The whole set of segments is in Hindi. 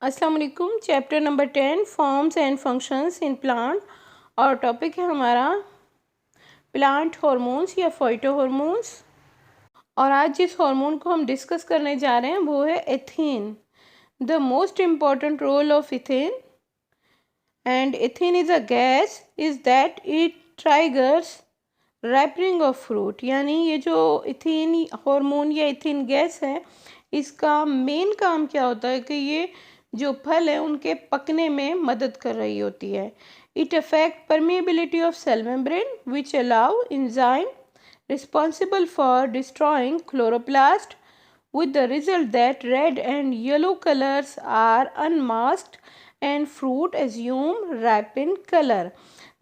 अस्सलाम वालेकुम। Chapter number 10 forms and functions in plant और टॉपिक है हमारा प्लांट हार्मोन्स या फाइटो हार्मोन्स। और आज जिस हार्मोन को हम डिस्कस करने जा रहे हैं वो है ethene. The most important role of ethane and ethene is a gas is that it triggers ripening of fruit. यानी ये जो इथीन हार्मोन या इथीन गैस है, इसका मेन काम क्या होता है कि ये जो फल है उनके पकने में मदद कर रही होती है। It affect permeability of cell membrane which allow enzyme responsible for destroying chloroplast with the result that red and yellow colors are unmasked and fruit assume ripened color।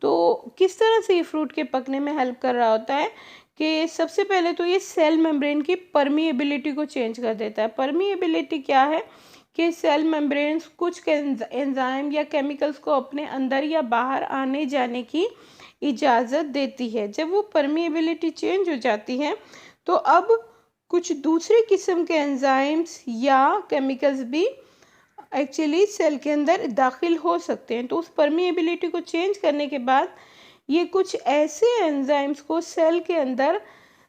तो किस तरह से ये फ्रूट के पकने में हेल्प कर रहा होता है कि सबसे पहले तो ये सेल मेम्ब्रेन की परमिएबिलिटी को चेंज कर देता है। परमिएबिलिटी क्या है कि सेल मेम्ब्रेन्स कुछ एंजाइम या केमिकल्स को अपने अंदर या बाहर आने जाने की इजाज़त देती है। जब वो परमिएबिलिटी चेंज हो जाती है तो अब कुछ दूसरे किस्म के एंजाइम्स या केमिकल्स भी एक्चुअली सेल के अंदर दाखिल हो सकते हैं। तो उस परमिएबिलिटी को चेंज करने के बाद ये कुछ ऐसे एंजाइम्स को सेल के अंदर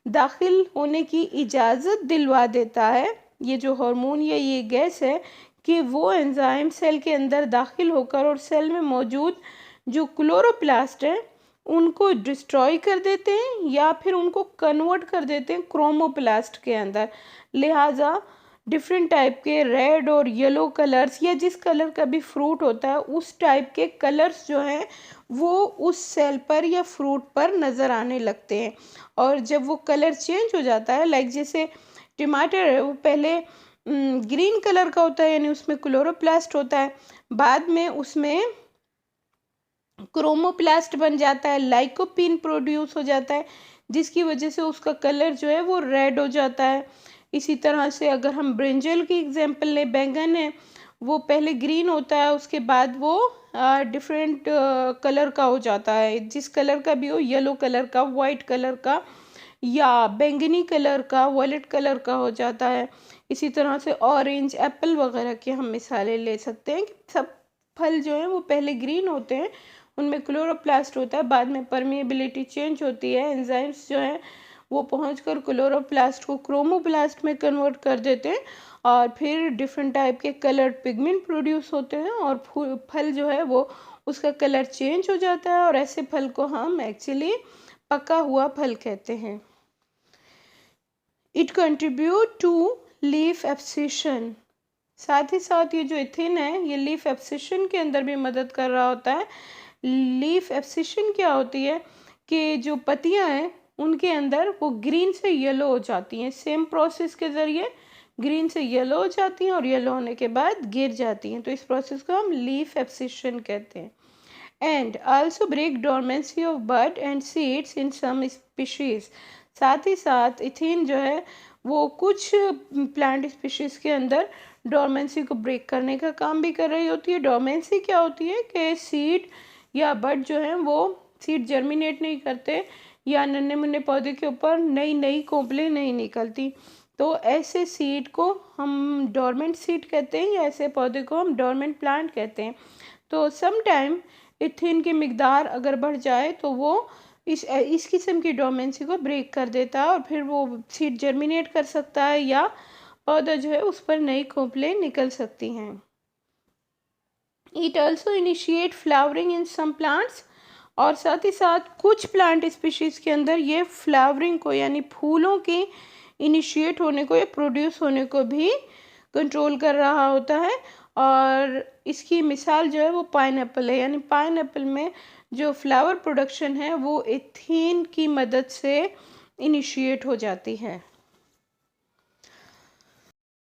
दाखिल होने की इजाज़त दिलवा देता है, ये जो हार्मोन या ये गैस है, कि वो एंजाइम सेल के अंदर दाखिल होकर और सेल में मौजूद जो क्लोरोप्लास्ट है उनको डिस्ट्रॉय कर देते हैं या फिर उनको कन्वर्ट कर देते हैं क्रोमोप्लास्ट के अंदर। लिहाजा डिफरेंट टाइप के रेड और येलो कलर्स या जिस कलर का भी फ्रूट होता है उस टाइप के कलर्स जो हैं वो उस सेल पर या फ्रूट पर नज़र आने लगते हैं। और जब वो कलर चेंज हो जाता है, लाइक जैसे टमाटर है वो पहले ग्रीन कलर का होता है यानी उसमें क्लोरोप्लास्ट होता है, बाद में उसमें क्रोमोप्लास्ट बन जाता है, लाइकोपीन प्रोड्यूस हो जाता है जिसकी वजह से उसका कलर जो है वो रेड हो जाता है। इसी तरह से अगर हम ब्रिंजल की एग्जांपल लें, बैंगन है वो पहले ग्रीन होता है, उसके बाद वो डिफरेंट कलर का हो जाता है, जिस कलर का भी हो, येलो कलर का, वाइट कलर का या बैंगनी कलर का, वॉयलेट कलर का हो जाता है। इसी तरह से ऑरेंज, एप्पल वगैरह की हम मिसालें ले सकते हैं कि सब फल जो हैं वो पहले ग्रीन होते हैं, उनमें क्लोरोप्लास्ट होता है, बाद में परमिएबिलिटी चेंज होती है, एंजाइम्स जो हैं वो पहुंचकर क्लोरोप्लास्ट को क्रोमोप्लास्ट में कन्वर्ट कर देते हैं और फिर डिफरेंट टाइप के कलर्ड पिगमेंट प्रोड्यूस होते हैं और फल जो है वो उसका कलर चेंज हो जाता है और ऐसे फल को हम एक्चुअली पका हुआ फल कहते हैं। It contribute to leaf abscission. साथ ही साथ ये जो इथिन है ये लीफ एब्सिशन के अंदर भी मदद कर रहा होता है। लीफ एब्सिशन क्या होती है कि जो पत्तियां हैं उनके अंदर वो ग्रीन से येलो हो जाती हैं, सेम प्रोसेस के ज़रिए ग्रीन से येलो हो जाती हैं और येलो होने के बाद गिर जाती हैं, तो इस प्रोसेस को हम लीफ एब्सिशन कहते हैं। And also break dormancy of bud and seeds in some species. साथ ही साथ इथिन जो है वो कुछ प्लांट स्पीशीज़ के अंदर डोरमेंसी को ब्रेक करने का काम भी कर रही होती है। डोरमेंसी क्या होती है कि सीड या बड जो है वो सीड जर्मिनेट नहीं करते या नन्हे मुन्ने पौधे के ऊपर नई नई कोंपलें नहीं निकलती, तो ऐसे सीड को हम डोरमेंट सीड कहते हैं या ऐसे पौधे को हम डोरमेंट प्लांट कहते हैं। तो सम टाइम इथिन की मिकदार अगर बढ़ जाए तो वो इस किस्म की डोरमेंसी को ब्रेक कर देता है और फिर वो सीड जर्मिनेट कर सकता है या पौधा जो है उस पर नई कोंपलें निकल सकती हैं। It also initiate flowering in some plants. और साथ ही साथ कुछ प्लांट स्पीशीज़ के अंदर ये फ्लावरिंग को यानी फूलों की इनिशिएट होने को या प्रोड्यूस होने को भी कंट्रोल कर रहा होता है। और इसकी मिसाल जो है वो पाइनएप्पल है, यानी पाइनएप्पल में जो फ्लावर प्रोडक्शन है वो इथिन की मदद से इनिशिएट हो जाती है।